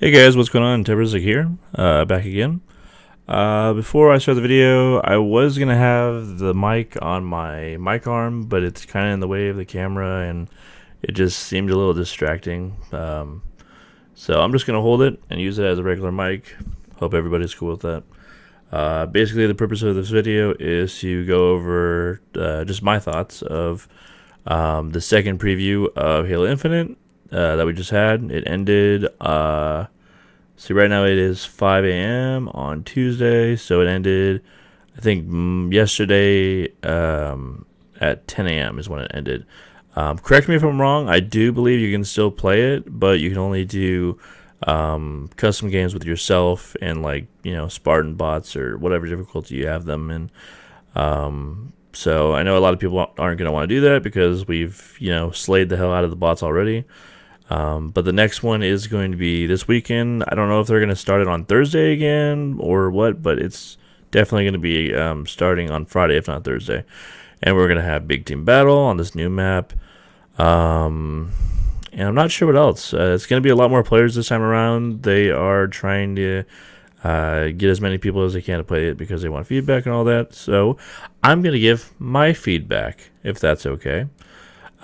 Hey guys, what's going on? Tebrizik here, back again. Before I start the video, I was gonna have the mic on my mic arm, but it's kind of in the way of the camera, and it just seemed a little distracting. So I'm just gonna hold it and use it as a regular mic. Hope everybody's cool with that. Basically, the purpose of this video is to go over just my thoughts of the second preview of Halo Infinite that we just had. It ended. So right now it is 5 a.m. on Tuesday. So it ended, I think, yesterday at 10 a.m. is when it ended. Correct me if I'm wrong. I do believe you can still play it, but you can only do custom games with yourself and Spartan bots or whatever difficulty you have them in. So I know a lot of people aren't going to want to do that because we've slayed the hell out of the bots already. But the next one is going to be this weekend. I don't know if they're going to start it on Thursday again or what, but it's definitely going to be starting on Friday, if not Thursday. And we're going to have Big Team Battle on this new map. And I'm not sure what else. It's going to be a lot more players this time around. They are trying to get as many people as they can to play it because they want feedback and all that. So I'm going to give my feedback, if that's okay.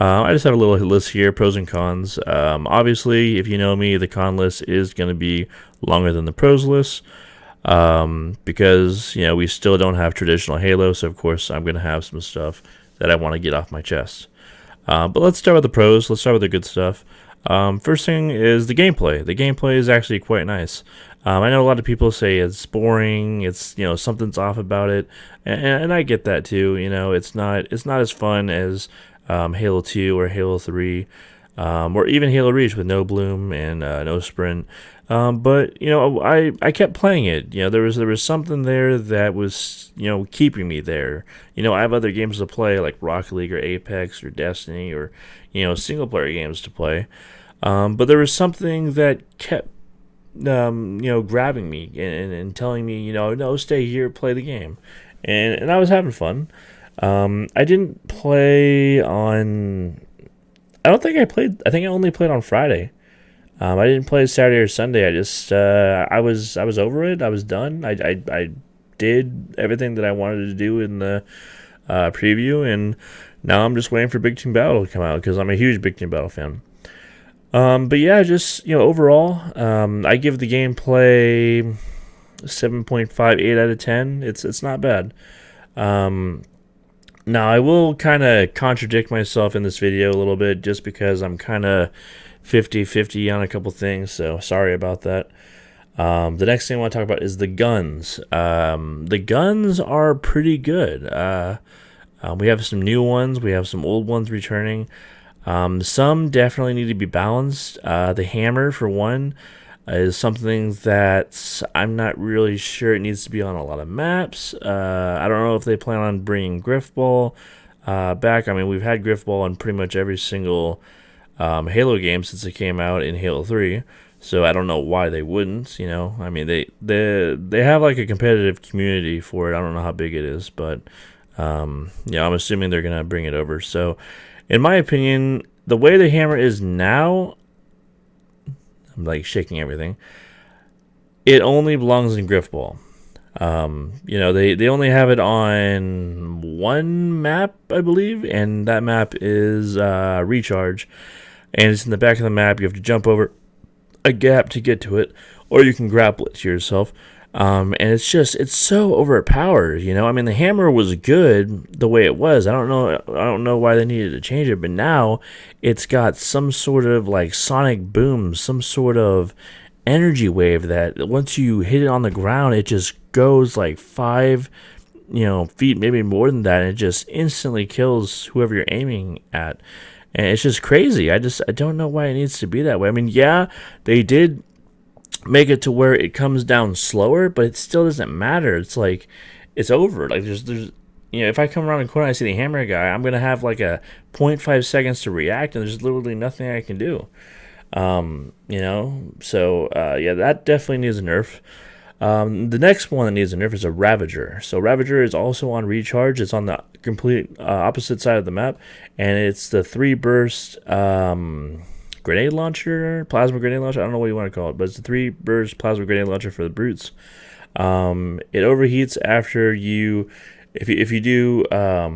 I just have a little list here, pros and cons. Obviously, if you know me, the con list is going to be longer than the pros list because, we still don't have traditional Halo, so of course I'm going to have some stuff that I want to get off my chest. But let's start with the pros. Let's start with the good stuff. First thing is the gameplay. The gameplay is actually quite nice. I know a lot of people say it's boring, it's, something's off about it, and I get that too. It's not as fun as Halo 2 or Halo 3, or even Halo Reach with no bloom and no sprint. But I kept playing it. There was something there that was keeping me there. I have other games to play like Rocket League or Apex or Destiny or single player games to play. But there was something that kept grabbing me and telling me no, stay here, play the game, and I was having fun. I didn't play on. I don't think I played. I think I only played on Friday. I didn't play Saturday or Sunday. I just I was over it. I was done. I did everything that I wanted to do in the preview, and now I'm just waiting for Big Team Battle to come out because I'm a huge Big Team Battle fan. But yeah, just overall, I give the gameplay 7.58 out of 10. It's not bad. Now, I will kind of contradict myself in this video a little bit just because I'm kind of 50-50 on a couple things, so sorry about that. The next thing I want to talk about is the guns. The guns are pretty good. We have some new ones. We have some old ones returning. Some definitely need to be balanced. The hammer, for one, is something that I'm not really sure it needs to be on a lot of maps. I don't know if they plan on bringing Griffball back. I mean, we've had Griffball on pretty much every single Halo game since it came out in Halo 3. So I don't know why they wouldn't. I mean, they have like a competitive community for it. I don't know how big it is, but I'm assuming they're gonna bring it over. So, in my opinion, the way the hammer is now, I'm like shaking everything. It only belongs in Griffball. They only have it on one map, I believe, and that map is Recharge, and it's in the back of the map. You have to jump over a gap to get to it, or you can grapple it to yourself. And it's so overpowered. I mean, the hammer was good the way it was. I don't know why they needed to change it, but now it's got some sort of like sonic boom, some sort of energy wave that once you hit it on the ground, it just goes like 5 feet, maybe more than that, and it just instantly kills whoever you're aiming at. And it's just crazy. I don't know why it needs to be that way. I mean, yeah, they did make it to where it comes down slower, but it still doesn't matter. It's like it's over. Like there's if I come around the corner and I see the hammer guy, I'm gonna have like a 0.5 seconds to react, and there's literally nothing I can do. So yeah, that definitely needs a nerf. The next one that needs a nerf is a Ravager. So Ravager is also on Recharge. It's on the complete opposite side of the map, and it's the 3 burst grenade launcher, plasma grenade launcher. I don't know what you want to call it, but it's a 3 burst plasma grenade launcher for the brutes. It overheats after you, if you do, I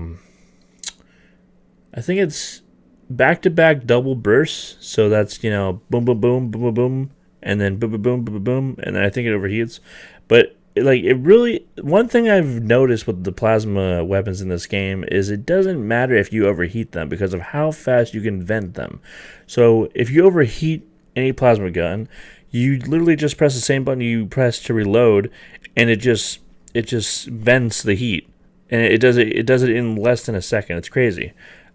think it's back-to-back double bursts. So that's, boom, boom, boom, boom, boom, boom, and then boom, boom, boom, boom, boom, and then I think it overheats. But it really, one thing I've noticed with the plasma weapons in this game is it doesn't matter if you overheat them because of how fast you can vent them. So if you overheat any plasma gun, you literally just press the same button you press to reload, and it just vents the heat, and it does it in less than a second. It's crazy.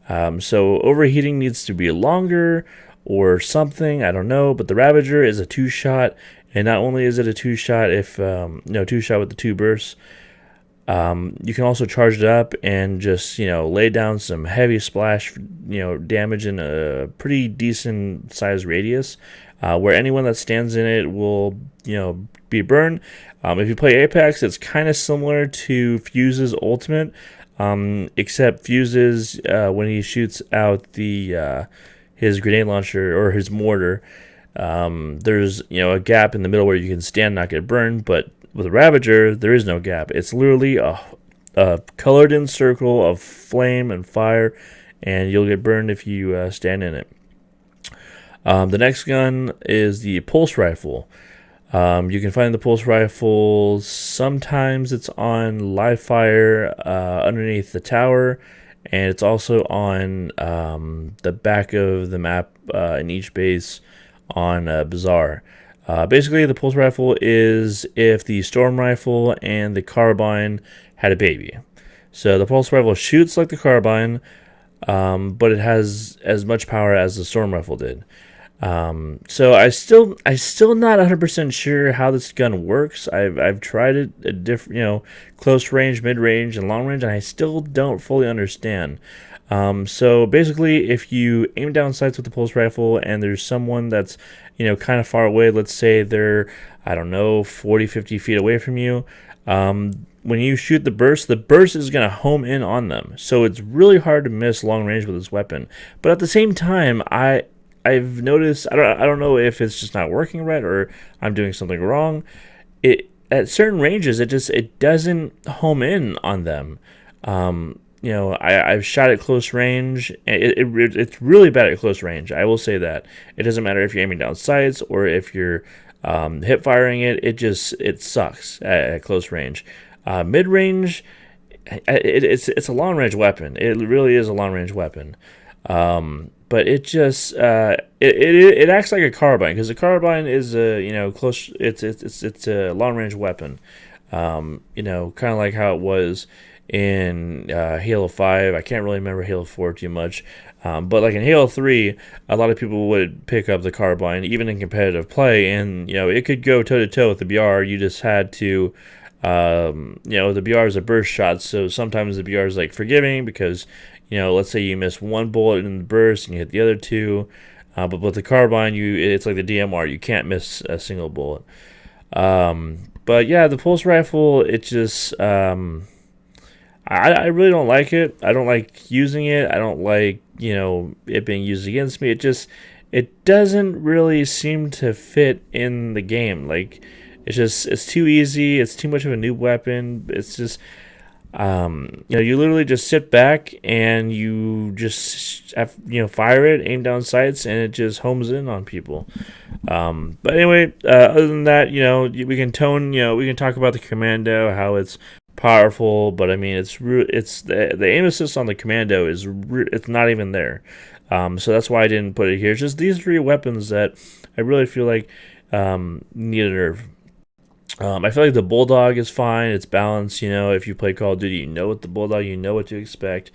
So overheating needs to be longer or something. I don't know. But the Ravager is a 2-shot, and not only is it a 2-shot, if 2-shot with the 2 bursts, you can also charge it up and just lay down some heavy splash damage in a pretty decent size radius, where anyone that stands in it will be burned. If you play Apex, it's kind of similar to Fuse's ultimate. Except Fuses, when he shoots out his grenade launcher or his mortar, there's a gap in the middle where you can stand and not get burned. But with a Ravager, there is no gap. It's literally a colored-in circle of flame and fire, and you'll get burned if you stand in it. The next gun is the Pulse Rifle. You can find the Pulse Rifle, sometimes it's on live fire underneath the tower, and it's also on the back of the map in each base on Bazaar. Basically, the Pulse Rifle is if the Storm Rifle and the Carbine had a baby. So the Pulse Rifle shoots like the Carbine, but it has as much power as the Storm Rifle did. So I still not 100% sure how this gun works. I've tried it at different, close range, mid range, and long range, and I still don't fully understand. So basically, if you aim down sights with the Pulse Rifle and there's someone that's kind of far away, let's say they're 40, 50 feet away from you, when you shoot the burst is going to home in on them. So it's really hard to miss long range with this weapon. But at the same time, I've noticed, I don't know if it's just not working right or I'm doing something wrong. At certain ranges, it doesn't home in on them. I've shot at close range. It's really bad at close range. I will say that. It doesn't matter if you're aiming down sights or if you're hip firing it. It sucks at close range. Mid range, it's a long range weapon. It really is a long range weapon. But it just it acts like a carbine, because a carbine is a close. It's a long range weapon. Kind of like how it was in Halo 5. I can't really remember Halo 4 too much. But like in Halo 3, a lot of people would pick up the carbine even in competitive play, and it could go toe to toe with the BR. You just had to. The BR is a burst shot, so sometimes the BR is like forgiving because let's say you miss one bullet in the burst and you hit the other two, but with the carbine, it's like the DMR, you can't miss a single bullet. But yeah, the Pulse Rifle, it just I really don't like it. I don't like using it. I don't like it being used against me. It doesn't really seem to fit in the game. Like it's too easy. It's too much of a noob weapon. It's just you literally just sit back and you just fire it, aim down sights, and it just homes in on people. But anyway, other than that, we can talk about the Commando, how it's powerful, but I mean it's the aim assist on the Commando it's not even there. So that's why I didn't put it here. It's just these 3 weapons that I really feel like need a nerf. I feel like the Bulldog is fine. It's balanced. If you play Call of Duty, you know what the Bulldog, you know what to expect.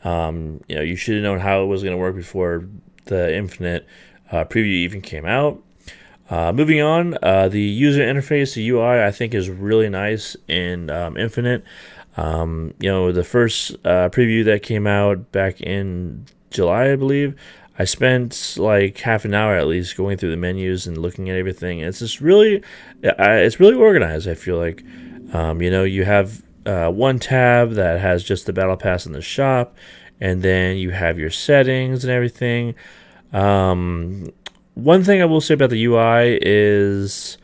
You should have known how it was going to work before the Infinite preview even came out. Moving on, the user interface, the UI, I think is really nice in Infinite. The first preview that came out back in July, I believe, I spent like half an hour at least going through the menus and looking at everything. It's just really, it's really organized. I feel like, you have one tab that has just the Battle Pass in the shop, and then you have your settings and everything. One thing I will say about the UI is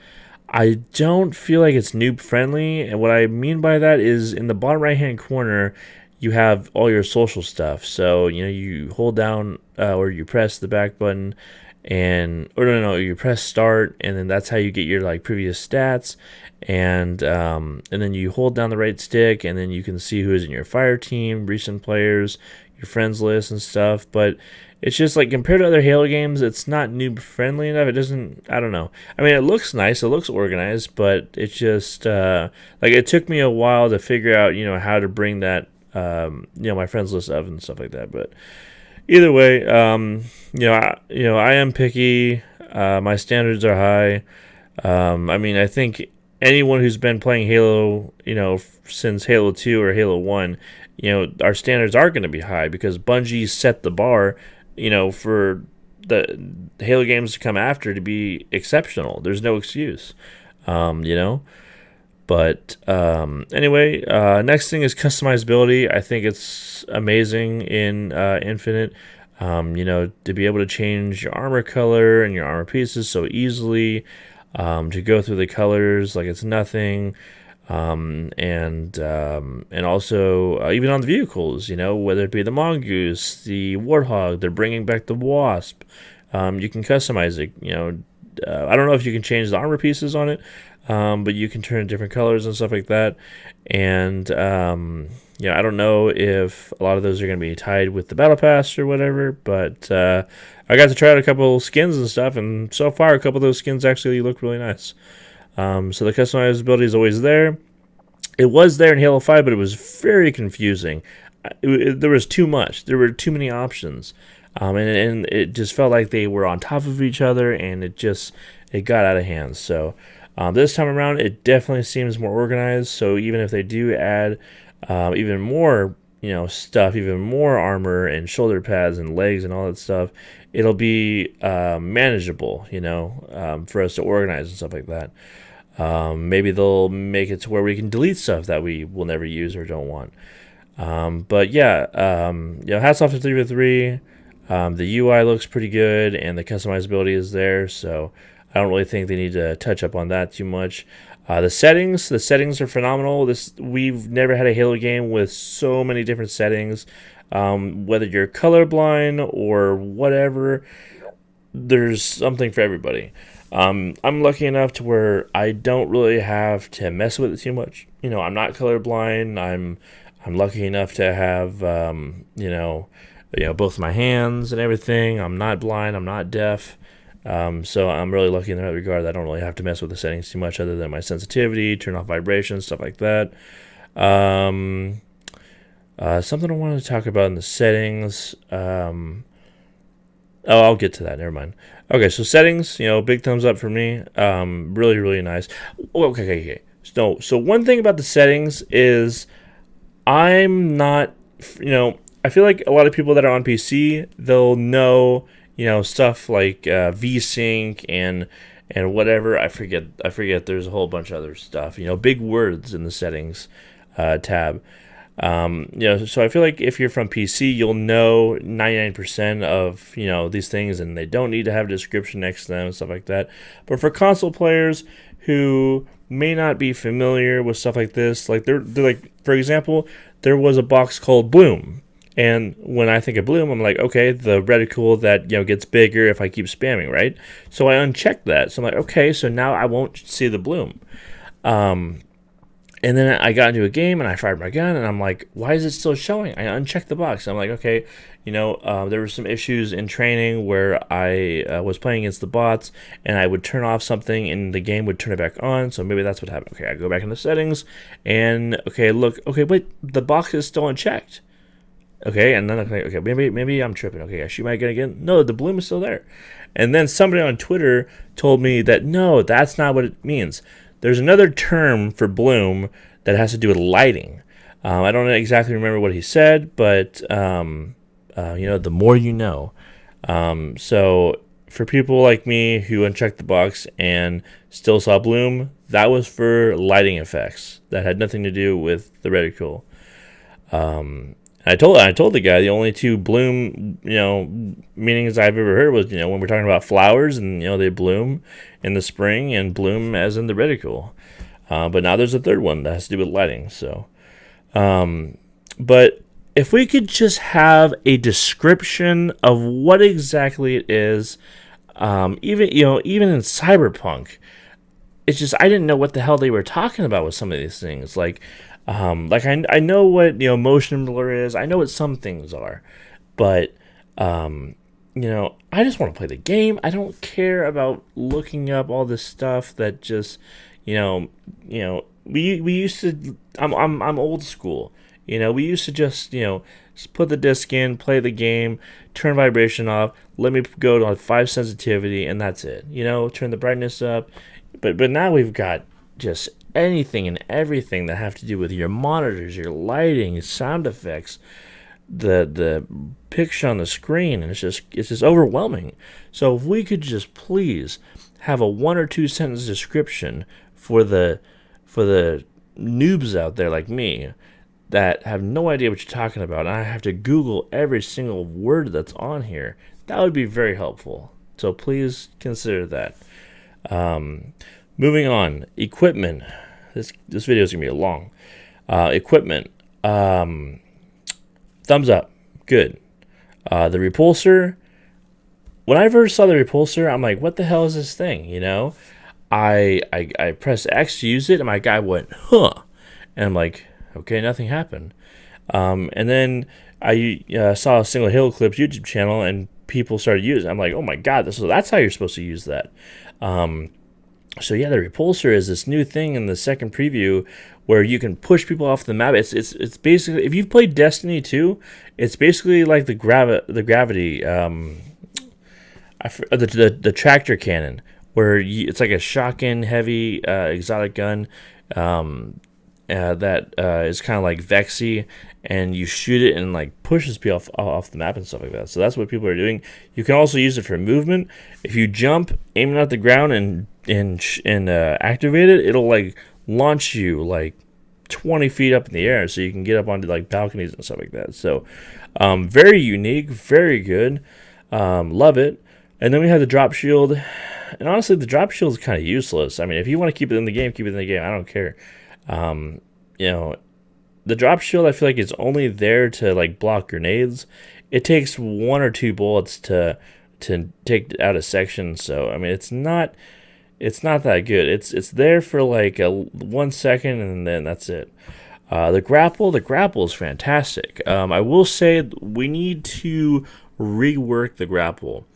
I don't feel like it's noob friendly. And what I mean by that is in the bottom right hand corner, you have all your social stuff. So, you hold down or you press the back button or no, you press start, and then that's how you get your like previous stats. And then you hold down the right stick, and then you can see who is in your fire team, recent players, your friends list, and stuff. But it's just like compared to other Halo games, it's not noob friendly enough. It doesn't. I don't know. I mean, it looks nice. It looks organized, but it's just like it took me a while to figure out how to bring that my friends list up and stuff like that. But either way, I am picky. My standards are high. I mean, I think anyone who's been playing Halo, since Halo 2 or Halo 1, our standards are going to be high because Bungie set the bar, for the Halo games to come after to be exceptional. There's no excuse, But anyway, next thing is customizability. I think it's amazing in Infinite. To be able to change your armor color and your armor pieces so easily, to go through the colors like it's nothing, and also even on the vehicles, whether it be the Mongoose, the Warthog, they're bringing back the Wasp. You can customize it. I don't know if you can change the armor pieces on it, but you can turn different colors and stuff like that. And I don't know if a lot of those are going to be tied with the battle pass or whatever, but I got to try out a couple skins and stuff, and so far a couple of those skins actually look really nice. So the customizability is always there. It was there in Halo 5, but it was very confusing. There was too much. There were too many options. And it just felt like they were on top of each other, and it got out of hand. So this time around, it definitely seems more organized. So even if they do add even more, stuff, even more armor and shoulder pads and legs and all that stuff, it'll be manageable, for us to organize and stuff like that. Maybe they'll make it to where we can delete stuff that we will never use or don't want. But yeah, hats off to 343. The UI looks pretty good, and the customizability is there, so I don't really think they need to touch up on that too much. The settings are phenomenal. We've never had a Halo game with so many different settings. Whether you're colorblind or whatever, there's something for everybody. I'm lucky enough to where I don't really have to mess with it too much. I'm not colorblind. I'm lucky enough to have both my hands and everything. I'm not blind. I'm not deaf. So I'm really lucky in that regard. I don't really have to mess with the settings too much, other than my sensitivity, turn off vibrations, stuff like that. Something I wanted to talk about in the settings. I'll get to that. Never mind. Okay, so settings, big thumbs up for me. Really, really nice. Oh, okay. So one thing about the settings is I'm not, I feel like a lot of people that are on PC, they'll know, stuff like VSync and whatever. I forget. There's a whole bunch of other stuff. Big words in the settings tab. So I feel like if you're from PC, you'll know 99% of these things, and they don't need to have a description next to them and stuff like that. But for console players who may not be familiar with stuff like this, like they're like, for example, there was a box called Bloom. And when I think of Bloom, I'm like, okay, the reticle that gets bigger if I keep spamming, right? So I unchecked that. So I'm like, okay, so now I won't see the Bloom. And then I got into a game and I fired my gun and I'm like, why is it still showing? I unchecked the box. I'm like, okay, there were some issues in training where I was playing against the bots and I would turn off something and the game would turn it back on. So maybe that's what happened. Okay, I go back into settings and wait, the box is still unchecked. Okay, and then okay, maybe I'm tripping. Okay, I shoot my gun again. No, the Bloom is still there. And then somebody on Twitter told me that no, that's not what it means. There's another term for Bloom that has to do with lighting. I don't exactly remember what he said, but the more you know. So for people like me who unchecked the box and still saw Bloom, that was for lighting effects. That had nothing to do with the reticle. I told the guy the only two bloom, meanings I've ever heard was, when we're talking about flowers and, they bloom in the spring and bloom as in the ridicule. But now there's a third one that has to do with lighting. So, but if we could just have a description of what exactly it is, even in Cyberpunk, it's just I didn't know what the hell they were talking about with some of these things. I know what motion blur is. I know what some things are, but I just want to play the game. I don't care about looking up all this stuff that just we used to. I'm old school. We used to just put the disc in, play the game, turn vibration off, let me go to 5 sensitivity, and that's it. Turn the brightness up. But now we've got just anything and everything that have to do with your monitors, your lighting, sound effects, the picture on the screen, and it's just overwhelming. So if we could just please have a 1 or 2 sentence description for the noobs out there like me that have no idea what you're talking about, and I have to Google every single word that's on here, that would be very helpful. So please consider that. Moving on, equipment. This video is gonna be long. Equipment. Thumbs up. Good. The repulsor. When I first saw the repulsor, I'm like, what the hell is this thing? I pressed X to use it, and my guy went, huh. And I'm like, okay, nothing happened. And then I saw a Single Hill Clips YouTube channel, and people started using it. I'm like, oh my god, that's how you're supposed to use that. So yeah, the repulsor is this new thing in the second preview where you can push people off the map. It's basically, if you've played Destiny 2, it's basically like the gravity, the tractor cannon, where it's like a shotgun heavy exotic gun that is kind of like Vexy, and you shoot it and like pushes people off the map and stuff like that. So that's what people are doing. You can also use it for movement. If you jump, aiming at the ground and activate it, it'll like launch you like 20 feet up in the air, so you can get up onto like balconies and stuff like that. So very unique, very good. Love it. And then we have the drop shield, and honestly, the drop shield is kind of useless. I mean, if you want to keep it in the game, keep it in the game. I don't care. The drop shield, I feel like it's only there to like block grenades. It takes 1 or 2 bullets to take out a section. So I mean, it's not that good. It's there for like 1 second, and then that's it. The grapple is fantastic. I will say we need to rework the grapple.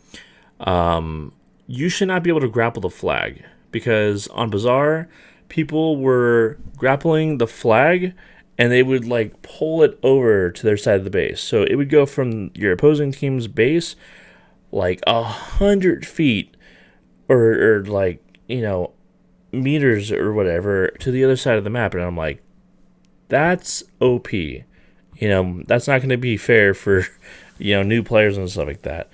You should not be able to grapple the flag, because on Bazaar, people were grappling the flag and they would like pull it over to their side of the base. So it would go from your opposing team's base like 100 feet or like, meters or whatever to the other side of the map. And I'm like, that's OP. That's not going to be fair for, new players and stuff like that.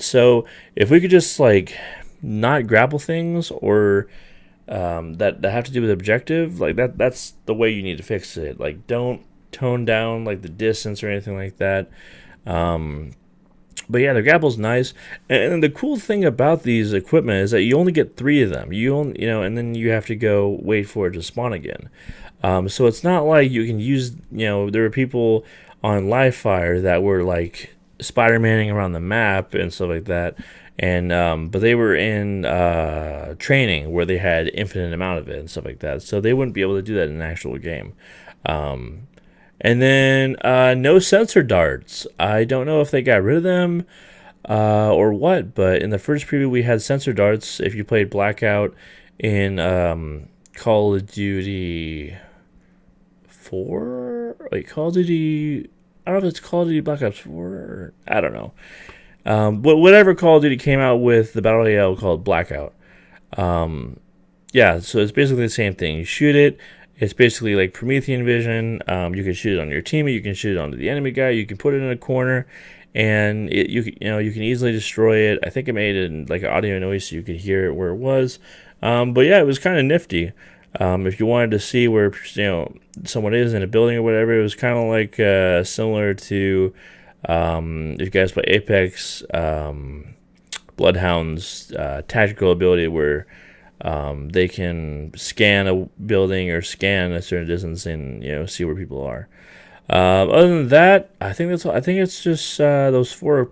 So if we could just like not grapple things or that have to do with objective, like that's the way you need to fix it. Like, don't tone down like the distance or anything like that. But yeah, the grapple's nice, and the cool thing about these equipment is that you only get 3 of them. You only, and then you have to go wait for it to spawn again. So it's not like you can use, there were people on Livefire that were like Spider-Maning around the map and stuff like that. And but they were in training where they had infinite amount of it and stuff like that, so they wouldn't be able to do that in an actual game. And then no sensor darts. I don't know if they got rid of them or what, but in the first preview we had sensor darts. If you played Blackout in Call of Duty 4, like Call of Duty, I don't know if it's Call of Duty Black Ops 4 or I don't know. But whatever Call of Duty came out with the Battle Royale called Blackout. Yeah, so it's basically the same thing. You shoot it. It's basically like Promethean vision. You can shoot it on your teammate. You can shoot it onto the enemy guy. You can put it in a corner, and you can easily destroy it. I think it made it in like an audio noise so you could hear it where it was. But yeah, it was kind of nifty. If you wanted to see where someone is in a building or whatever, it was kind of like similar to if you guys play Apex, Bloodhound's tactical ability where they can scan a building or scan a certain distance and see where people are. Other than that, I think that's all. I think it's just those four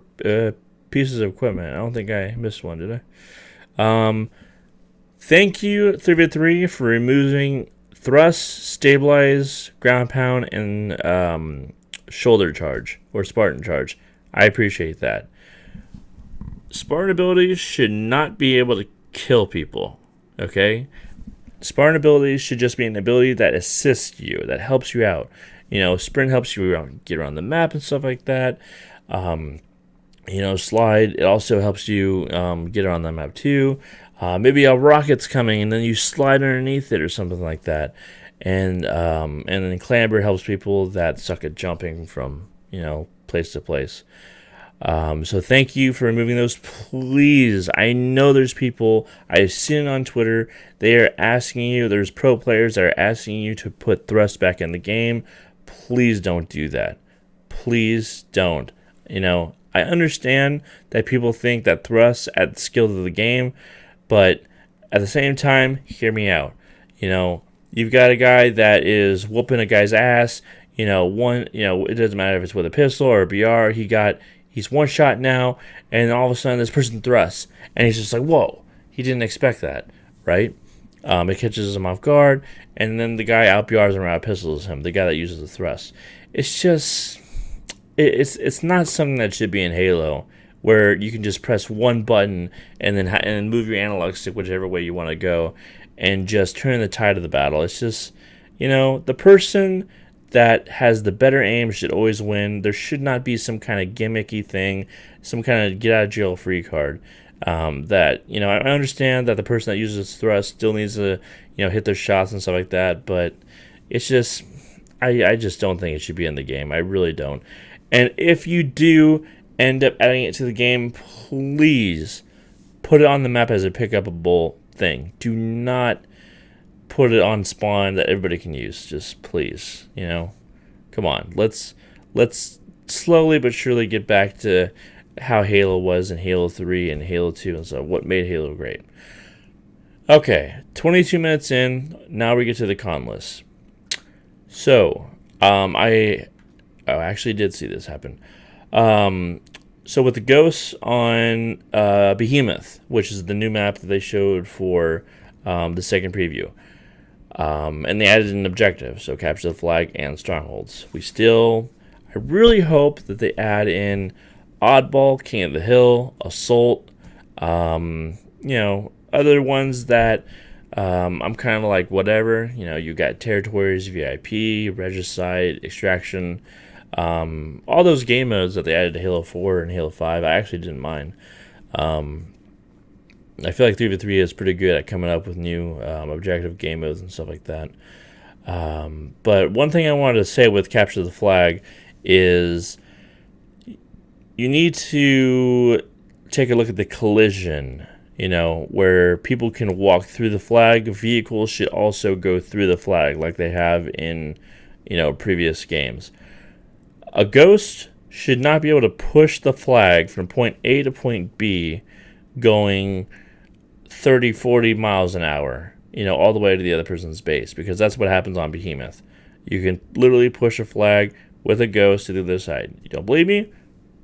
pieces of equipment. I don't think I missed one, did I? Thank you, 3v3, for removing thrust, stabilize, ground pound, and shoulder charge or Spartan charge. I appreciate that. Spartan abilities should not be able to kill people. Okay? Spartan abilities should just be an ability that assists you, that helps you out. Sprint helps you get around the map and stuff like that. Slide, it also helps you get around the map too. Maybe a rocket's coming and then you slide underneath it or something like that. And then clamber helps people that suck at jumping from place to place. So thank you for removing those. Please, I know there's people, I've seen it on Twitter, they are asking you, there's pro players that are asking you to put thrust back in the game. Please don't do that. Please don't. I understand that people think that thrust add skills to the game, but at the same time, hear me out. You've got a guy that is whooping a guy's ass. It doesn't matter if it's with a pistol or a BR. He's one shot now, and all of a sudden this person thrusts, and he's just like, whoa, he didn't expect that, right? It catches him off guard, and then the guy out BRs him or out pistols him, the guy that uses the thrust. It's just, it's not something that should be in Halo, where you can just press one button and then move your analog stick whichever way you want to go, and just turn the tide of the battle. It's just, the person that has the better aim should always win. There should not be some kind of gimmicky thing, some kind of get out of jail free card. I understand that the person that uses thrust still needs to, hit their shots and stuff like that, but it's just, I just don't think it should be in the game. I really don't. And if you do end up adding it to the game, please put it on the map as a pick-upable thing. Do not put it on spawn that everybody can use. Just please, come on. Let's slowly but surely get back to how Halo was in Halo 3 and Halo 2 and so what made Halo great. Okay, 22 minutes in, now we get to the con list. So, I actually did see this happen. So with the ghosts on Behemoth, which is the new map that they showed for the second preview, and they added an objective, so capture the flag and strongholds. I really hope that they add in Oddball, King of the Hill, Assault, other ones that I'm kind of like whatever. You got Territories, VIP, Regicide, Extraction. All those game modes that they added to Halo 4 and Halo 5, I actually didn't mind. I feel like 3v3 is pretty good at coming up with new objective game modes and stuff like that. But one thing I wanted to say with Capture the Flag is you need to take a look at the collision, where people can walk through the flag. Vehicles should also go through the flag like they have in, previous games. A ghost should not be able to push the flag from point A to point B going 30, 40 miles an hour, all the way to the other person's base, because that's what happens on Behemoth. You can literally push a flag with a ghost to the other side. You don't believe me?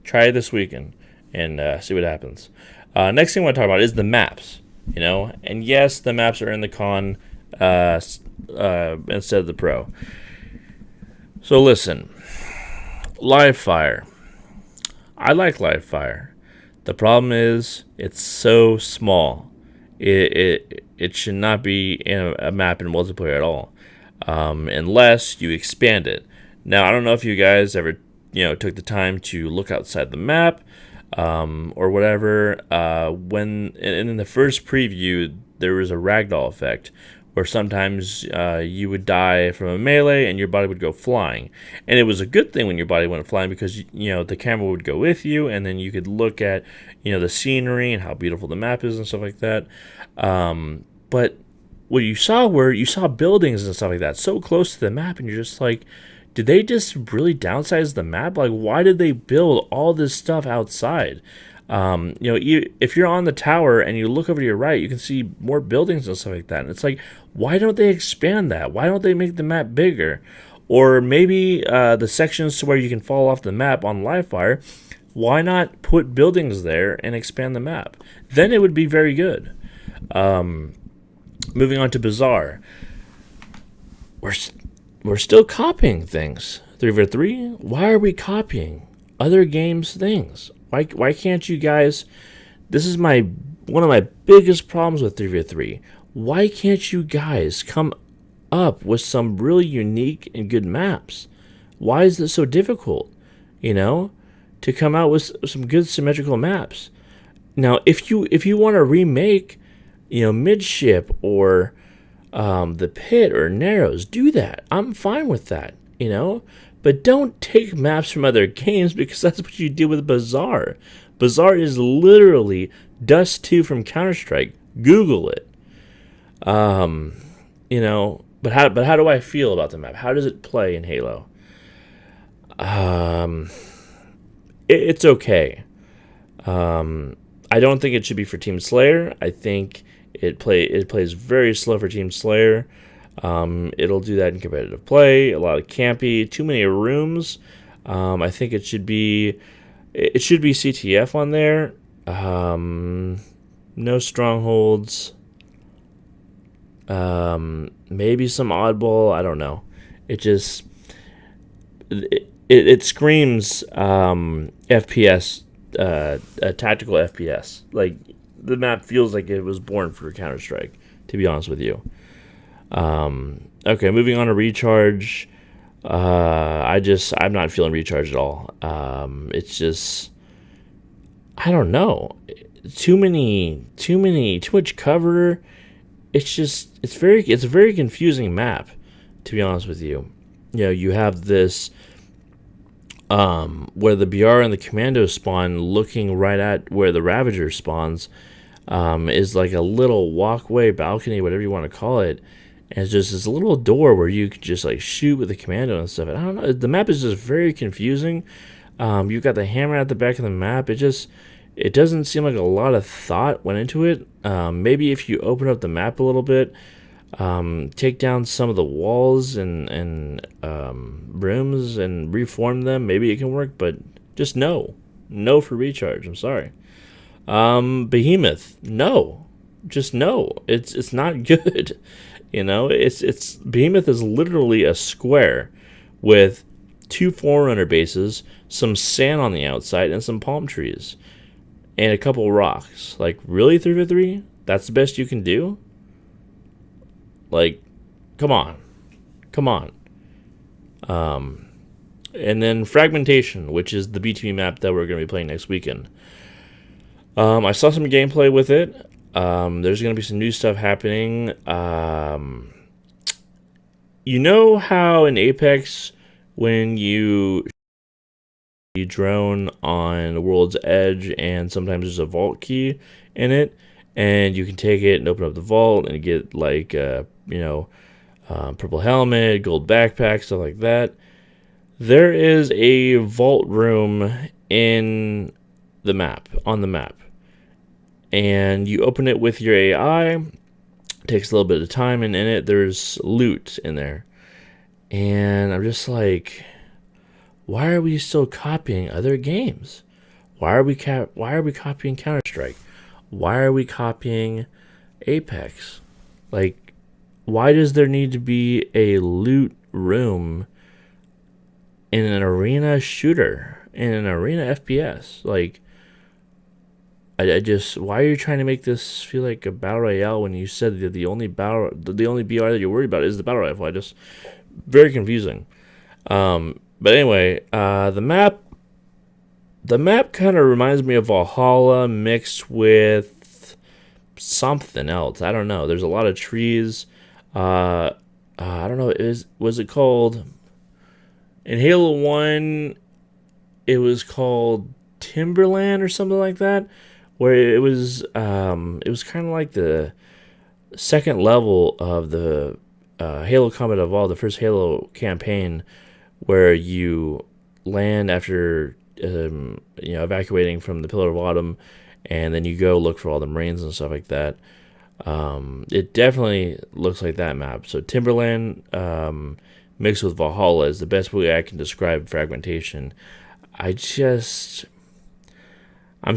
Try it this weekend and see what happens. Next thing I want to talk about is the maps, and yes, the maps are in the con instead of the pro. So listen, Live Fire. I like Live Fire. The problem is it's so small. It should not be in a map in multiplayer at all, unless you expand it. Now I don't know if you guys ever took the time to look outside the map or whatever. When in the first preview there was a ragdoll effect, where sometimes you would die from a melee and your body would go flying. And it was a good thing when your body went flying, because the camera would go with you, and then you could look at the scenery and how beautiful the map is and stuff like that. But what you saw were you saw buildings and stuff like that so close to the map, and you're just like, did they just really downsize the map? Like, why did they build all this stuff outside? If you're on the tower and you look over to your right, you can see more buildings and stuff like that. And it's like, why don't they expand that? Why don't they make the map bigger? Or maybe the sections to where you can fall off the map on Livefire, why not put buildings there and expand the map? Then it would be very good. Moving on to Bazaar. We're still copying things. 3v3, why are we copying other games' things? Why can't you guys... This is one of my biggest problems with 3v3. Why can't you guys come up with some really unique and good maps? Why is this so difficult? To come out with some good symmetrical maps. Now, if you want to remake, Midship or the Pit or Narrows, do that. I'm fine with that, But don't take maps from other games, because that's what you do with Bazaar. Bazaar is literally Dust 2 from Counter-Strike. Google it. But how do I feel about the map? How does it play in Halo? It's okay. I don't think it should be for Team Slayer. I think it plays very slow for Team Slayer. It'll do that in competitive play. A lot of campy, too many rooms. I think it should be CTF on there. No strongholds. Maybe some oddball. I don't know. It screams FPS, a tactical FPS. Like, the map feels like it was born for Counter-Strike, to be honest with you. Okay, moving on to Recharge. I'm not feeling Recharge at all. It's just, I don't know. Too much cover. It's a very confusing map, to be honest with you. You have this, where the BR and the Commando spawn, looking right at where the Ravager spawns, is like a little walkway, balcony, whatever you want to call it. And it's just this little door where you could just like shoot with the Commando and stuff. And I don't know. The map is just very confusing. You've got the hammer at the back of the map. It doesn't seem like a lot of thought went into it. Maybe if you open up the map a little bit, take down some of the walls and rooms and reform them, maybe it can work. But just no for Recharge. I'm sorry. Behemoth, no, just no. It's not good. It's Behemoth is literally a square with 2 Forerunner bases, some sand on the outside, and some palm trees, and a couple rocks. Like, really, 3v3? That's the best you can do? Like, come on. And then Fragmentation, which is the BTB map that we're going to be playing next weekend. I saw some gameplay with it. There's going to be some new stuff happening. You know how in Apex, when you drone on the world's edge and sometimes there's a vault key in it, and you can take it and open up the vault and get like, purple helmet, gold backpack, stuff like that. There is a vault room on the map. And you open it with your AI. It takes a little bit of time, and in it there's loot in there. And I'm just like, why are we still copying other games? Why are we copying Counter-Strike? Why are we copying Apex? Like, why does there need to be a loot room in an arena shooter, in an arena FPS? Like, I just, why are you trying to make this feel like a battle royale when you said that the only BR that you're worried about is the battle rifle? Very confusing. But anyway, the map kind of reminds me of Valhalla mixed with something else. I don't know. There's a lot of trees. I don't know. Was it called in Halo 1? It was called Timberland or something like that, where it was kind of like the second level of the Halo Combat Evolved, the first Halo campaign, where you land after evacuating from the Pillar of Autumn, and then you go look for all the Marines and stuff like that. It definitely looks like that map. So Timberland mixed with Valhalla is the best way I can describe fragmentation. I'm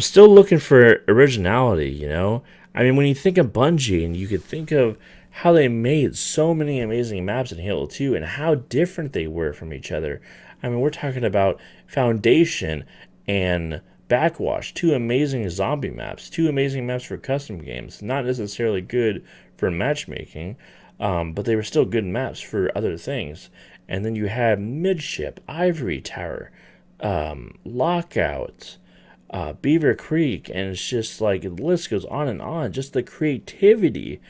still looking for originality, you know? I mean, when you think of Bungie, and you could think of how they made so many amazing maps in Halo 2 and how different they were from each other. I mean, we're talking about Foundation and Backwash, two amazing zombie maps, two amazing maps for custom games. Not necessarily good for matchmaking, but they were still good maps for other things. And then you had Midship, Ivory Tower, Lockout, Beaver Creek, and it's just like the list goes on and on. Just the creativity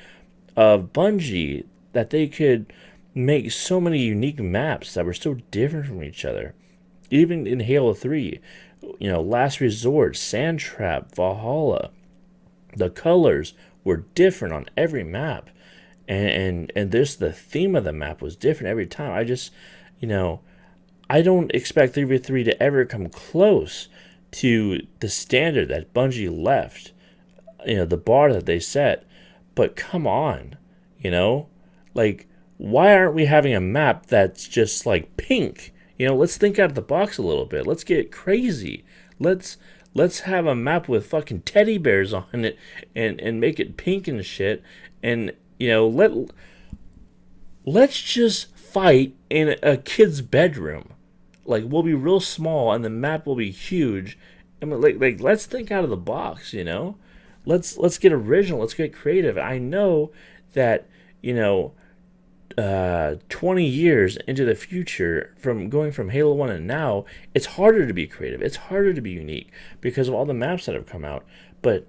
of Bungie that they could make so many unique maps that were so different from each other. Even in Halo 3, Last Resort, Sandtrap, Valhalla, the colors were different on every map. And this, the theme of the map was different every time. I don't expect 3v3 to ever come close to the standard that Bungie left, the bar that they set. But come on, like, why aren't we having a map that's just like pink? Let's think out of the box a little bit. Let's get crazy. Let's have a map with fucking teddy bears on it and make it pink and shit. And let's just fight in a kid's bedroom. Like, we'll be real small and the map will be huge. I mean, like let's think out of the box. Let's get original. Let's get creative. I know that 20 years into the future, from going from Halo 1 and now, it's harder to be creative. It's harder to be unique because of all the maps that have come out. But,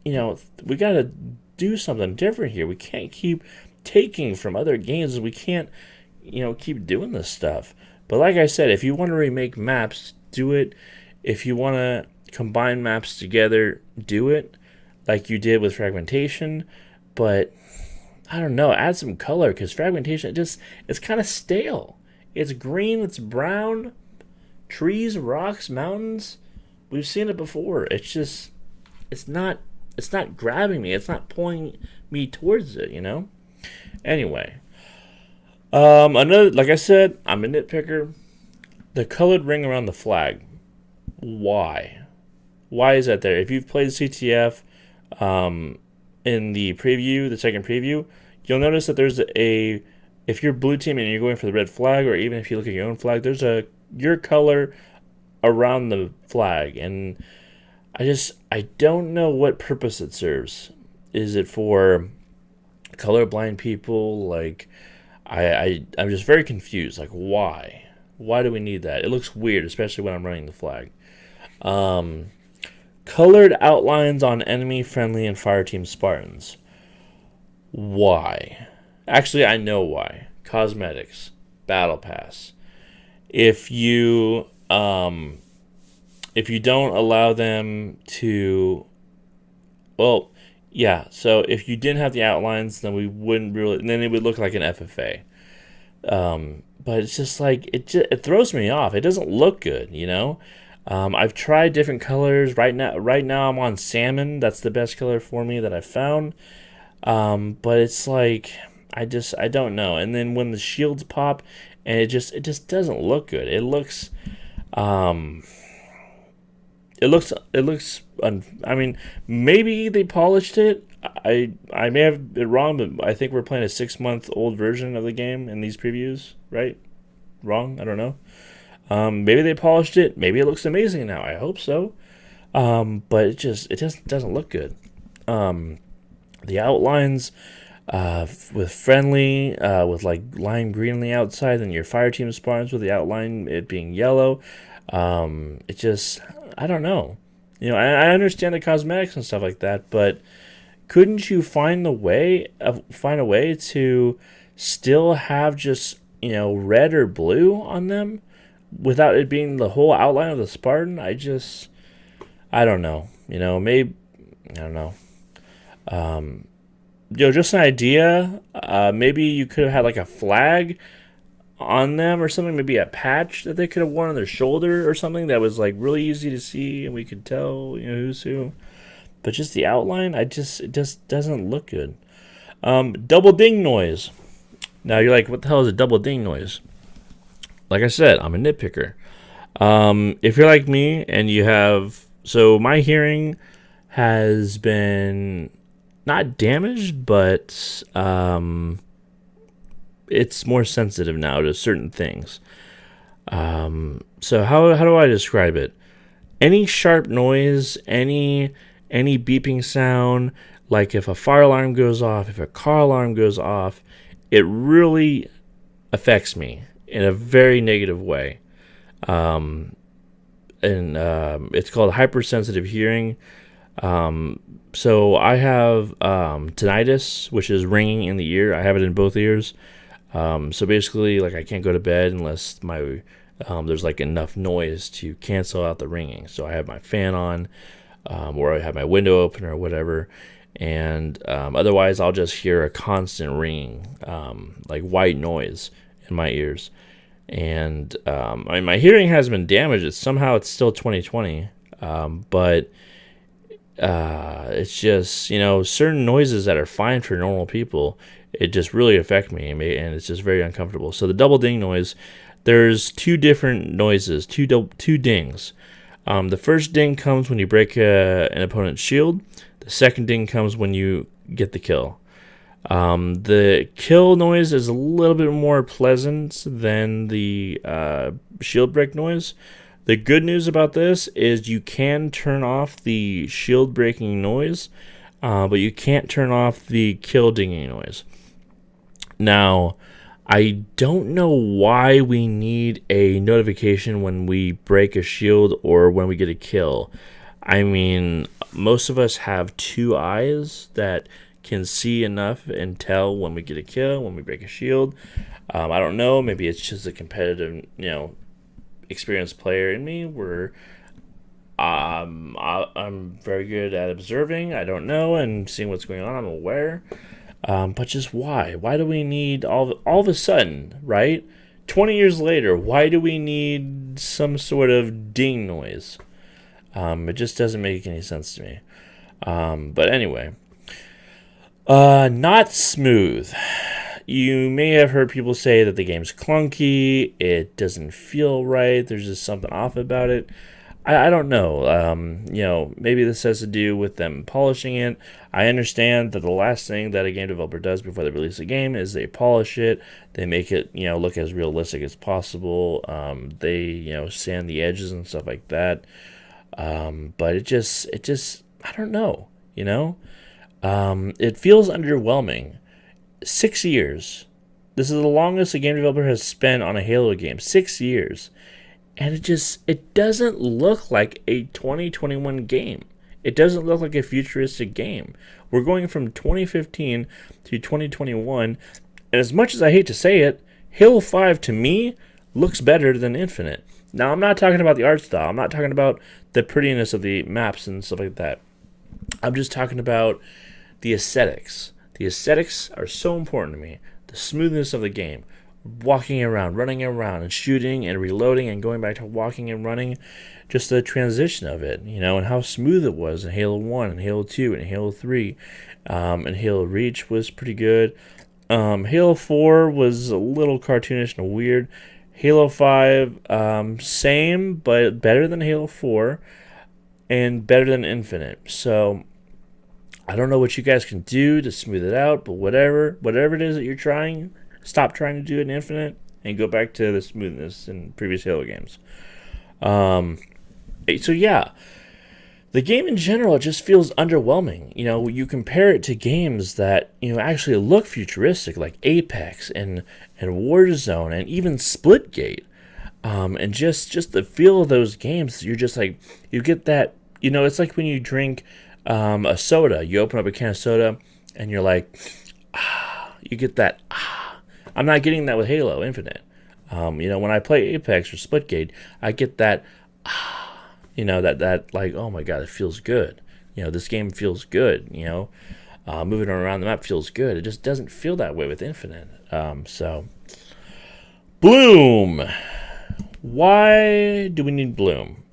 we got to do something different here. We can't keep taking from other games. We can't, keep doing this stuff. But like I said, if you want to remake maps, do it. If you want to combine maps together, do it like you did with Fragmentation. But I don't know, add some color, because Fragmentation, it's kind of stale. It's green, it's brown, trees, rocks, mountains. We've seen it before. It's not grabbing me. It's not pulling me towards it, Anyway, like I said, I'm a nitpicker. The colored ring around the flag. Why? Why is that there? If you've played CTF, in the preview, the second preview, you'll notice that if you're blue team and you're going for the red flag, or even if you look at your own flag, there's your color around the flag, and I don't know what purpose it serves. Is it for colorblind people? Like, I'm just very confused. Like, why? Why do we need that? It looks weird, especially when I'm running the flag. Colored outlines on enemy, friendly, and fireteam Spartans. Why? Actually, I know why. Cosmetics. Battle Pass. If you don't allow them to... Well, yeah, so if you didn't have the outlines, then we wouldn't really... Then it would look like an FFA. But it's just like... It throws me off. It doesn't look good, I've tried different colors. Right now I'm on salmon. That's the best color for me that I've found. But it's like, I don't know. And then when the shields pop, and it just doesn't look good. It looks, I mean, maybe they polished it. I may have been wrong, but I think we're playing a 6-month-old version of the game in these previews, right? Wrong? I don't know. Maybe they polished it. Maybe it looks amazing now. I hope so. But it just doesn't look good. The outlines with friendly, with like lime green on the outside, and your fire team Spartans with the outline it being yellow. I don't know. I understand the cosmetics and stuff like that, but couldn't you find a way to still have just red or blue on them, without it being the whole outline of the Spartan? I don't know. Maybe, I don't know. just an idea. Maybe you could have had like a flag on them or something, maybe a patch that they could have worn on their shoulder or something that was like really easy to see and we could tell, who's who. But just the outline, it just doesn't look good. Double ding noise. Now you're like, what the hell is a double ding noise? Like I said, I'm a nitpicker. If you're like me and you have, so my hearing has been not damaged, but it's more sensitive now to certain things. So how do I describe it? Any sharp noise, any beeping sound, like if a fire alarm goes off, if a car alarm goes off, it really affects me in a very negative way. And it's called hypersensitive hearing. So I have tinnitus, which is ringing in the ear. I have it in both ears. So basically, like I can't go to bed unless my there's like enough noise to cancel out the ringing. So I have my fan on, or I have my window open or whatever, and otherwise I'll just hear a constant ringing, like white noise in my ears. And my hearing has been damaged. It's still 2020, but it's just certain noises that are fine for normal people, it just really affect me, and it's just very uncomfortable. So the double ding noise, there's two different noises, two dings. The first ding comes when you break an opponent's shield. The second ding comes when you get the kill. The kill noise is a little bit more pleasant than the shield break noise. The good news about this is you can turn off the shield breaking noise, but you can't turn off the kill dinging noise. Now, I don't know why we need a notification when we break a shield or when we get a kill. I mean, most of us have two eyes that can see enough and tell when we get a kill, when we break a shield. I don't know. Maybe it's just a competitive, experienced player in me where I'm very good at observing. I don't know, and seeing what's going on. I'm aware. But just why? Why do we need all of a sudden, right? 20 years later, why do we need some sort of ding noise? It just doesn't make any sense to me. But anyway, not smooth. You may have heard people say that the game's clunky, it doesn't feel right, there's just something off about it. I don't know. Maybe this has to do with them polishing it. I understand that the last thing that a game developer does before they release a game is they polish it. They make it, look as realistic as possible. They, sand the edges and stuff like that. But it just, I don't know. It feels underwhelming. 6 years. This is the longest a game developer has spent on a Halo game. 6 years. And it doesn't look like a 2021 game. It doesn't look like a futuristic game. We're going from 2015 to 2021. And as much as I hate to say it, Halo 5 to me looks better than Infinite. Now, I'm not talking about the art style. I'm not talking about the prettiness of the maps and stuff like that. I'm just talking about the aesthetics. The aesthetics are so important to me. The smoothness of the game. Walking around, running around, and shooting and reloading and going back to walking and running. Just the transition of it, and how smooth it was in Halo 1 and Halo 2 and Halo 3. And Halo Reach was pretty good. Halo 4 was a little cartoonish and weird. Halo 5, same, but better than Halo 4 and better than Infinite. So I don't know what you guys can do to smooth it out, but whatever it is that you're trying, stop trying to do it in Infinite and go back to the smoothness in previous Halo games. So yeah, the game in general just feels underwhelming. You compare it to games that actually look futuristic, like Apex and Warzone and even Splitgate, and just the feel of those games. You're just like, you get that. It's like when you drink a soda. You open up a can of soda and you're like, you get that. I'm not getting that with Halo Infinite. When I play Apex or Splitgate, I get that. That like, oh my god, it feels good. This game feels good. Moving around the map feels good. It just doesn't feel that way with Infinite. So, Bloom. Why do we need Bloom?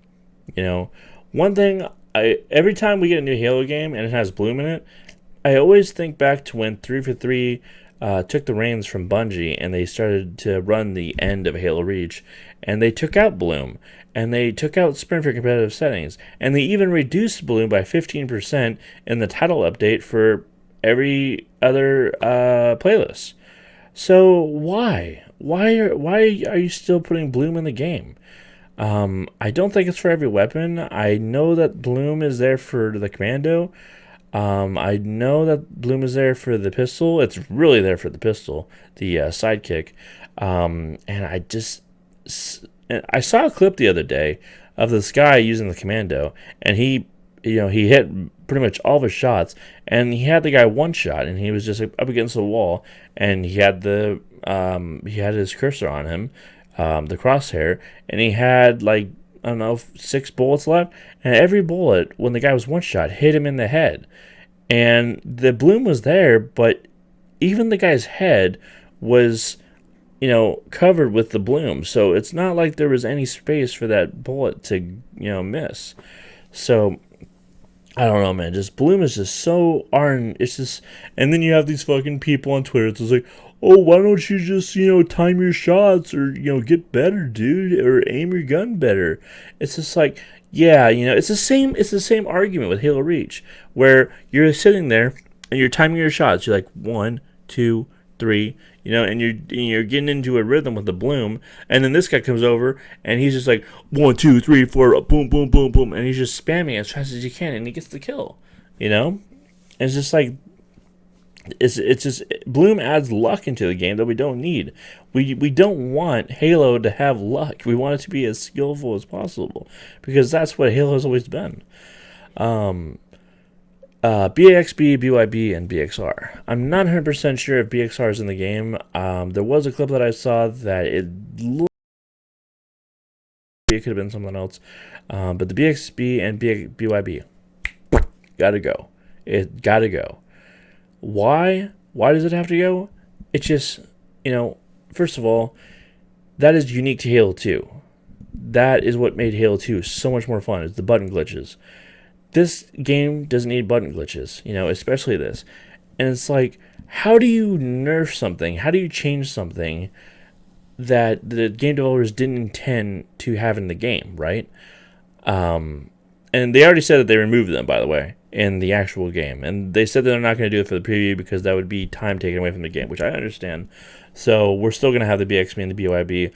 You know, one thing, every time we get a new Halo game and it has Bloom in it, I always think back to when 343 took the reins from Bungie and they started to run the end of Halo Reach, and they took out Bloom, and they took out Sprint for competitive settings, and they even reduced Bloom by 15% in the title update for every other playlist. So why? Why are you still putting Bloom in the game? I don't think it's for every weapon. I know that Bloom is there for the commando. I know that Bloom is there for the pistol. It's really there for the pistol, the sidekick. And I saw a clip the other day of this guy using the commando, and he hit pretty much all of his shots, and he had the guy one shot, and he was just up against the wall, and he had his cursor on him, the crosshair, and he had like, I don't know, 6 bullets left, and every bullet, when the guy was one shot, hit him in the head. And the Bloom was there, but even the guy's head was, covered with the Bloom. So it's not like there was any space for that bullet to, miss. So I don't know, man. Just Bloom is just so it's just, and then you have these fucking people on Twitter. It's just like, oh, why don't you just, time your shots or, get better, dude, or aim your gun better. It's just like, yeah, it's the same argument with Halo Reach, where you're sitting there and you're timing your shots. You're like 1, 2, 3, and you're getting into a rhythm with the Bloom, and then this guy comes over and he's just like 1, 2, 3, 4, boom, boom, boom, boom, and he's just spamming as fast as he can, and he gets the kill. And it's just like, it's just, Bloom adds luck into the game that we don't need. We don't want Halo to have luck. We want it to be as skillful as possible, because that's what Halo has always been. BAXB, BYB, and BXR. I'm not 100% sure if BXR is in the game. There was a clip that I saw that it could have been something else. But the BXB and BYB, gotta go. It gotta go. Why? Why does it have to go? It's just, first of all, that is unique to Halo 2. That is what made Halo 2 so much more fun, is the button glitches. This game doesn't need button glitches, especially this. And it's like, how do you nerf something? How do you change something that the game developers didn't intend to have in the game, right? And they already said that they removed them, by the way, in the actual game. And they said that they're not going to do it for the preview because that would be time taken away from the game, which I understand. So we're still going to have the BXB and the BYB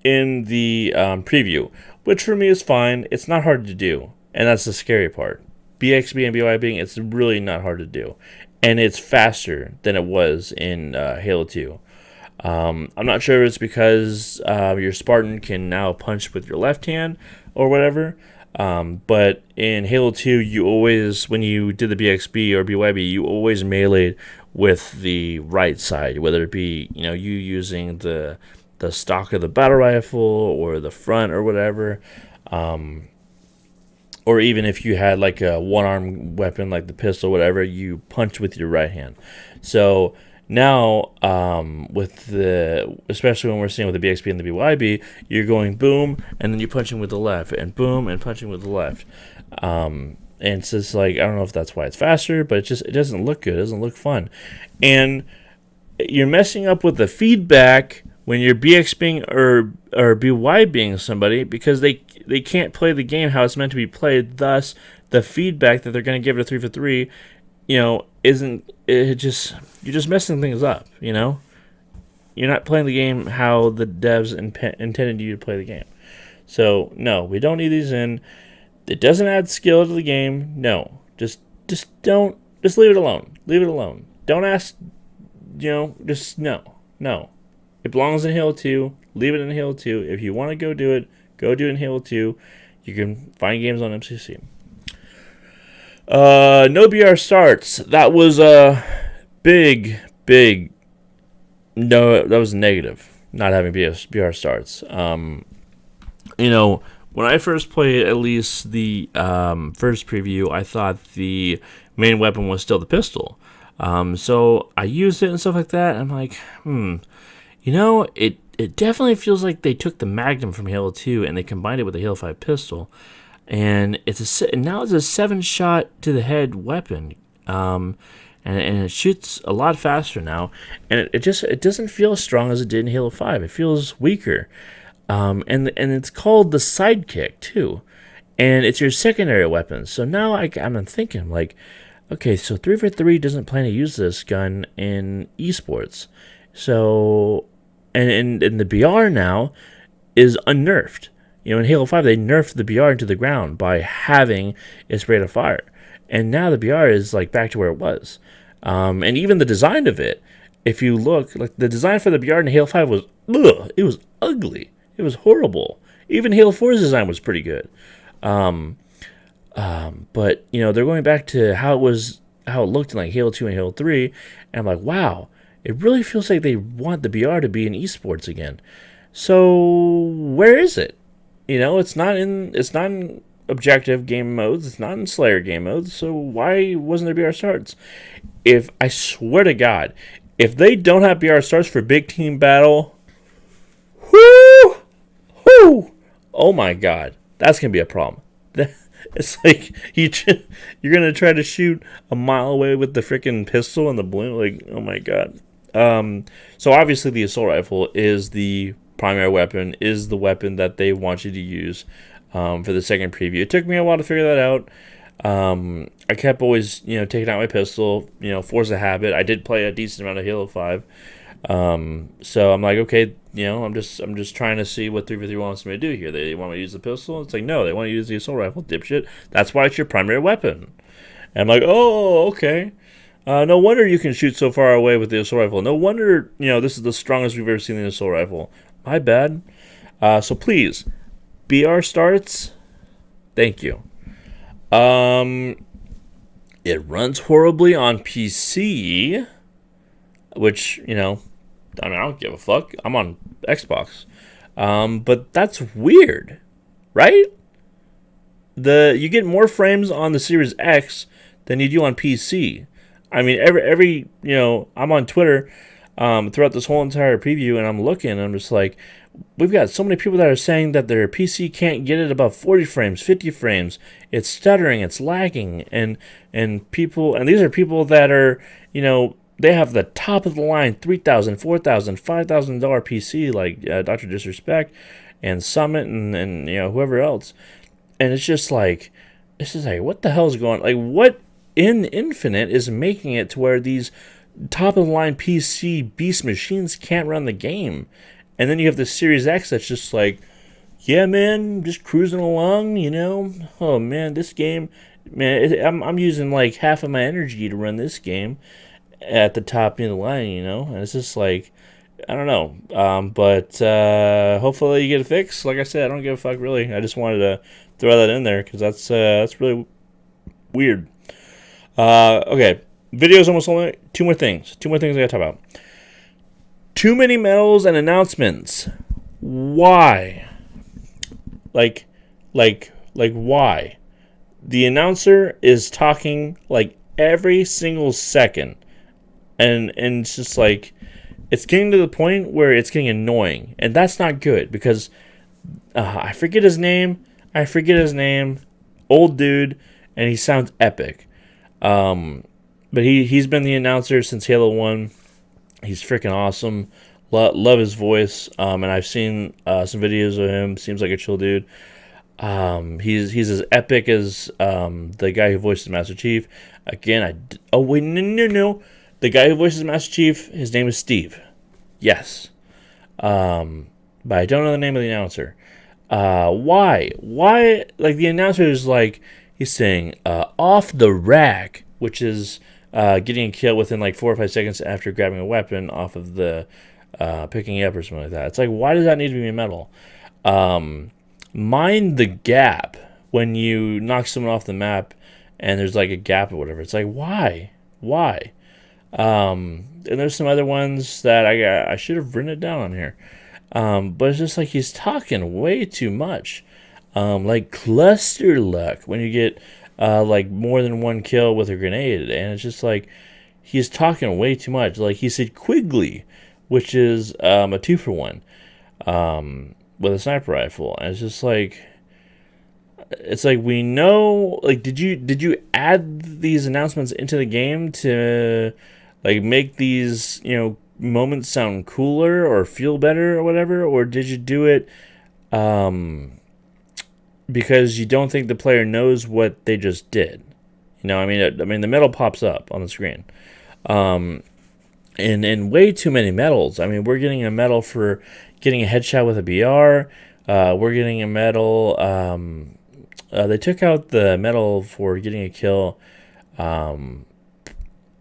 in the preview, which for me is fine. It's not hard to do, and that's the scary part. BXB and BYB, it's really not hard to do, and it's faster than it was in Halo 2. I'm not sure if it's because your Spartan can now punch with your left hand or whatever. But in Halo 2, you always, when you did the BXB or BYB, you always meleeed with the right side, whether it be, you using the stock of the battle rifle or the front or whatever. Or even if you had like a one-arm weapon like the pistol, whatever, you punch with your right hand. So now, especially when we're seeing with the BXB and the BYB, you're going boom, and then you're punching with the left, and boom, and punching with the left. And it's just like, I don't know if that's why it's faster, but it doesn't look good. It doesn't look fun. And you're messing up with the feedback when you're BXBing or BYBing somebody, because they can't play the game how it's meant to be played. Thus, the feedback that they're going to give it a 3 for 3, isn't it? Just, you're just messing things up. You're not playing the game how the devs intended you to play the game. So no, we don't need these in. It doesn't add skill to the game. No, just leave it alone. Leave it alone. Don't ask. Just no. It belongs in Halo 2. Leave it in Halo 2. If you want to go do it in Halo 2. You can find games on MCC. No BR starts. That was a big. No, that was negative. Not having BR starts. When I first played at least the first preview, I thought the main weapon was still the pistol. So I used it and stuff like that. And I'm like, it definitely feels like they took the Magnum from Halo 2 and they combined it with the Halo 5 pistol. And now it's a 7-shot to the head weapon. And it shoots a lot faster now. And it doesn't feel as strong as it did in Halo 5. It feels weaker. And it's called the Sidekick, too. And it's your secondary weapon. So now I'm thinking, like, okay, so 343 doesn't plan to use this gun in esports. So, and the BR now is unnerfed. In Halo 5, they nerfed the BR into the ground by having its rate of fire. And now the BR is, like, back to where it was. And even the design of it, if you look, like, the design for the BR in Halo 5 was, it was ugly. It was horrible. Even Halo 4's design was pretty good. But, they're going back to how it looked in, like, Halo 2 and Halo 3, and I'm like, wow, it really feels like they want the BR to be in esports again. So, where is it? It's not in objective game modes, it's not in Slayer game modes, so why wasn't there BR starts? I swear to God, if they don't have BR starts for big team battle, oh my God, that's going to be a problem. It's like you're gonna try to shoot a mile away with the freaking pistol and the balloon. Like, oh my God. So obviously the assault rifle is the primary weapon, is the weapon that they want you to use for the second preview. It took me a while to figure that out. I kept always taking out my pistol, force a habit. I did play a decent amount of Halo 5. So I'm like, okay, I'm just trying to see what 343 wants me to do here. They want me to use the pistol. It's like, no, they want to use the assault rifle, dipshit. That's why it's your primary weapon. And I'm like, oh, okay. No wonder you can shoot so far away with the assault rifle. No wonder, this is the strongest we've ever seen in the assault rifle. My bad. So please, BR starts. Thank you. It runs horribly on PC, which, I don't give a fuck. I'm on Xbox. But that's weird, right? You get more frames on the Series X than you do on PC. I mean, every I'm on Twitter throughout this whole entire preview, and I'm looking, and I'm just like, we've got so many people that are saying that their PC can't get it above 40 frames, 50 frames. It's stuttering, it's lagging, and these are people that are, they have the top of the line $3,000, $4,000, $5,000 PC like Dr. Disrespect and Summit and whoever else, and it's just like what the hell is going on? Like, what in Infinite is making it to where these top of the line PC beast machines can't run the game? And then you have the Series X that's just like, yeah, man, just cruising along, Oh man, this game, man, I'm using like half of my energy to run this game at the top of the line, and it's just like, I don't know. But hopefully you get a fix. Like I said, I don't give a fuck really. I just wanted to throw that in there because that's really weird. Okay, video's almost only two more things I gotta talk about. Too many medals and announcements. Why? Like why? The announcer is talking like every single second. And it's just like, it's getting to the point where it's getting annoying. And that's not good because I forget his name. Old dude. And he sounds epic. But he's been the announcer since Halo 1. He's freaking awesome. Love his voice. And I've seen some videos of him. Seems like a chill dude. He's as epic as the guy who voices Master Chief. Again, no. The guy who voices Master Chief, his name is Steve. Yes. But I don't know the name of the announcer. Why? Like, the announcer is like, he's saying, off the rack, which is getting a kill within like 4 or 5 seconds after grabbing a weapon off of the picking it up or something like that. It's like, why does that need to be metal? Mind the gap when you knock someone off the map and there's like a gap or whatever. It's like, why? And there's some other ones that I should have written it down on here. But it's just like he's talking way too much. Like cluster luck when you get like more than one kill with a grenade, and it's just like he's talking way too much. Like he said Quigley, which is a 2-for-1 with a sniper rifle, and it's just like we know. Like, did you add these announcements into the game to like make these moments sound cooler or feel better or whatever, or did you do it because you don't think the player knows what they just did? I mean the medal pops up on the screen. And way too many medals. I mean, we're getting a medal for getting a headshot with a BR. We're getting a medal. They took out the medal for getting a kill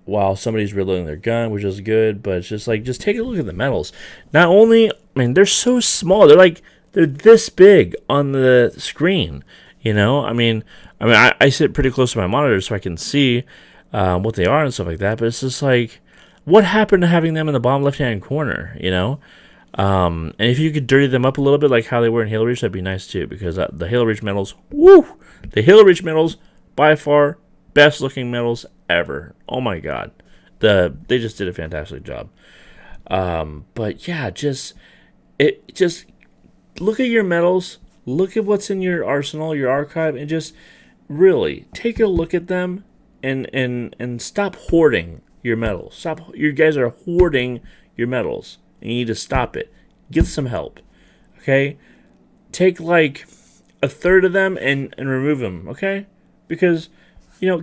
while somebody's reloading their gun, which is good. But it's just like, just take a look at the medals. Not only, I mean, they're so small. They're this big on the screen. I sit pretty close to my monitor so I can see what they are and stuff like that. But it's just like, what happened to having them in the bottom left-hand corner? And if you could dirty them up a little bit like how they were in Halo Reach, that'd be nice too. Because the Halo Reach medals, the Halo Reach medals, by far, best looking medals ever. Oh my god. They just did a fantastic job. But yeah, just look at your medals, look at what's in your arsenal, your archive, and just really take a look at them and stop hoarding your medals. Stop. You guys are hoarding your medals. And you need to stop it. Get some help. Okay? Take like a third of them and remove them. Okay? Because,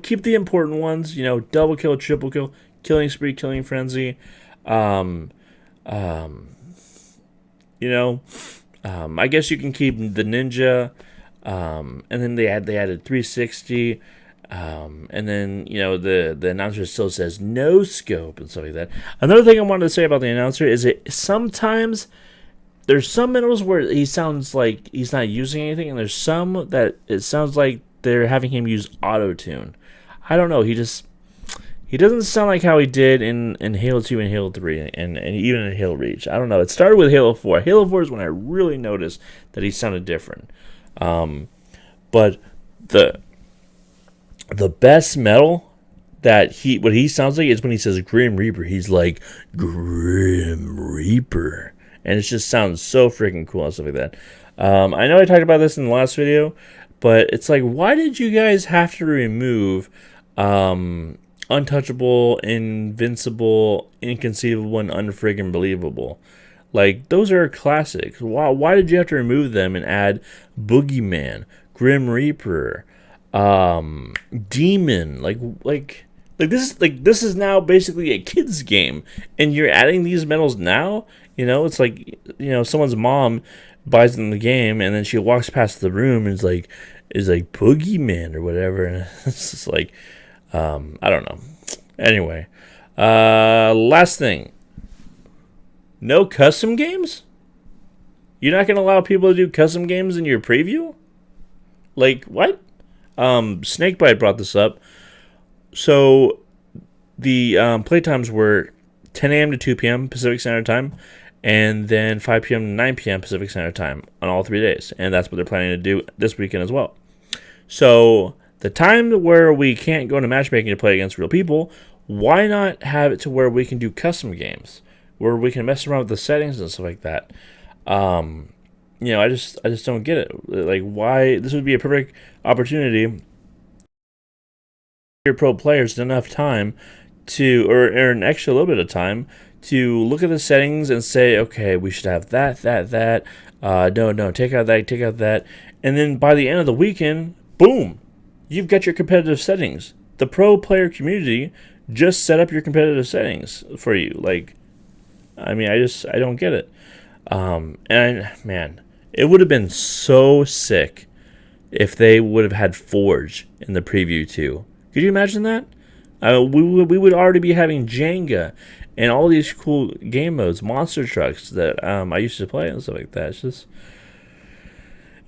keep the important ones. Double kill, triple kill, killing spree, killing frenzy. I guess you can keep the ninja. And then they added 360. And then the announcer still says no scope and stuff like that. Another thing I wanted to say about the announcer is that sometimes there's some medals where he sounds like he's not using anything, and there's some that it sounds like they're having him use auto tune. I don't know. He doesn't sound like how he did in Halo 2 and Halo 3 and even in Halo Reach. I don't know. It started with Halo 4. Halo 4 is when I really noticed that he sounded different. But the best medal that what he sounds like is when he says Grim Reaper. He's like Grim Reaper, and it just sounds so freaking cool and stuff like that. I know I talked about this in the last video, but it's like, why did you guys have to remove untouchable, invincible, inconceivable, and unfriggin' believable? Like, those are classics. Why did you have to remove them and add Boogeyman, Grim Reaper, Demon? Like this is now basically a kid's game, and you're adding these medals now. It's like someone's mom buys them the game, and then she walks past the room and is like Boogeyman or whatever, and it's just like I don't know. Anyway, last thing. No custom games? You're not gonna allow people to do custom games in your preview? Like what? Snakebite brought this up. So the playtimes were 10 a.m. to 2 p.m. Pacific Standard Time, and then 5 p.m. to 9 p.m. Pacific Standard Time on all 3 days. And that's what they're planning to do this weekend as well. So the time where we can't go into matchmaking to play against real people, why not have it to where we can do custom games, where we can mess around with the settings and stuff like that? I just don't get it. Like, why? This would be a perfect opportunity. Your pro players enough time to, or an extra little bit of time to look at the settings and say, okay, we should have that. No, take out that. And then by the end of the weekend, boom, you've got your competitive settings. The pro player community just set up your competitive settings for you. Like, I mean, I don't get it. Man, it would have been so sick if they would have had Forge in the preview too. Could you imagine that? We would already be having Jenga and all these cool game modes, monster trucks that I used to play and stuff like that. It's just...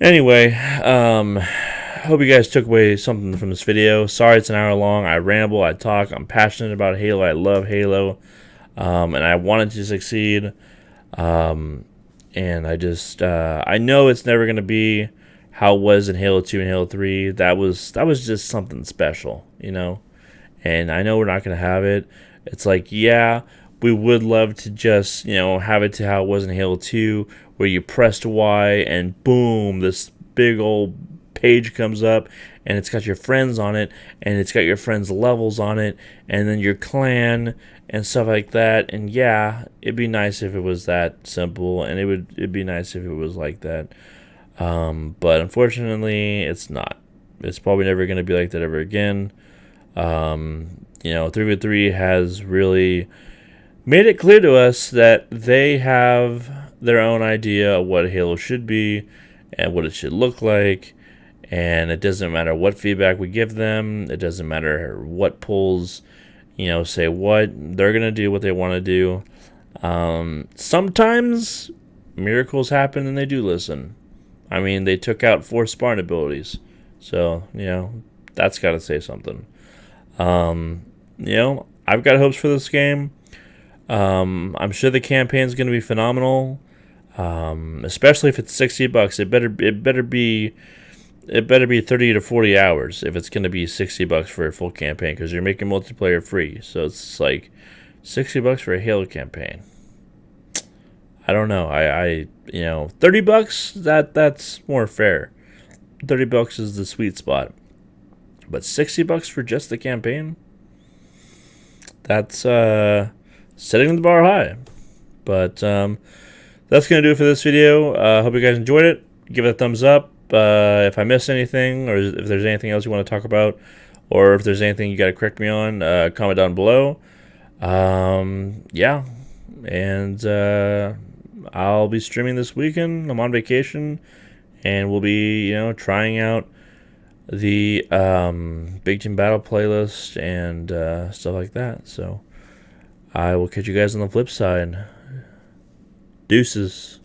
Anyway, hope you guys took away something from this video. Sorry it's an hour long. I ramble, I talk. I'm passionate about Halo. I love Halo. And I wanted to succeed. And I know it's never going to be how it was in Halo 2 and Halo 3, that was just something special, you know. And I know we're not going to have it. It's like, yeah, we would love to just, you know, have it to how it was in Halo 2, where you pressed Y and boom, this big old page comes up and it's got your friends on it and it's got your friends' levels on it and then your clan and stuff like that. And yeah, it'd be nice if it was that simple, and it'd be nice if it was like that. But unfortunately, it's not. It's probably never going to be like that ever again. You know, 3v3 has really made it clear to us that they have their own idea of what Halo should be and what it should look like. And it doesn't matter what feedback we give them. It doesn't matter what polls, you know, say what. They're going to do what they want to do. Sometimes miracles happen and they do listen. I mean, they took out 4 Spartan abilities. So, you know, that's got to say something. You know, I've got hopes for this game. I'm sure the campaign's going to be phenomenal. Especially if it's $60. It better be 30 to 40 hours if it's going to be $60 for a full campaign, because you're making multiplayer free. So it's like $60 for a Halo campaign. I don't know. I you know, $30, that's more fair. $30 is the sweet spot. But $60 for just the campaign? That's setting the bar high. But that's going to do it for this video. Hope you guys enjoyed it. Give it a thumbs up. If I missed anything, or if there's anything else you want to talk about, or if there's anything you got to correct me on, comment down below. Yeah. And I'll be streaming this weekend. I'm on vacation. And we'll be, you know, trying out the Big Team Battle playlist and stuff like that. So I will catch you guys on the flip side. Deuces.